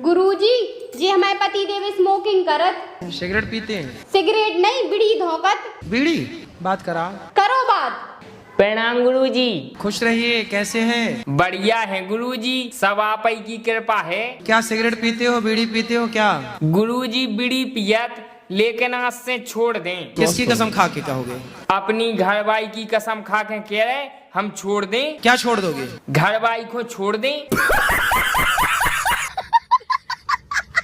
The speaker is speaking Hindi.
गुरुजी जी हमारे पति देव स्मोकिंग करत। सिगरेट पीते हैं? सिगरेट नहीं, बीड़ी धोकत। बीड़ी? बात करा। करो बात। प्रणाम गुरुजी। खुश रहिए, कैसे हैं? बढ़िया है गुरुजी, सब आप ही की कृपा है। क्या सिगरेट पीते हो, बीड़ी पीते हो क्या? गुरुजी बीड़ी पियत, लेकिन आज से छोड़ दें। किसकी कसम खा के कहोगे? अपनी घरवाई की कसम खा के कह रहे हम छोड़ दें। क्या छोड़ दोगे? घरवाई को छोड़ दें।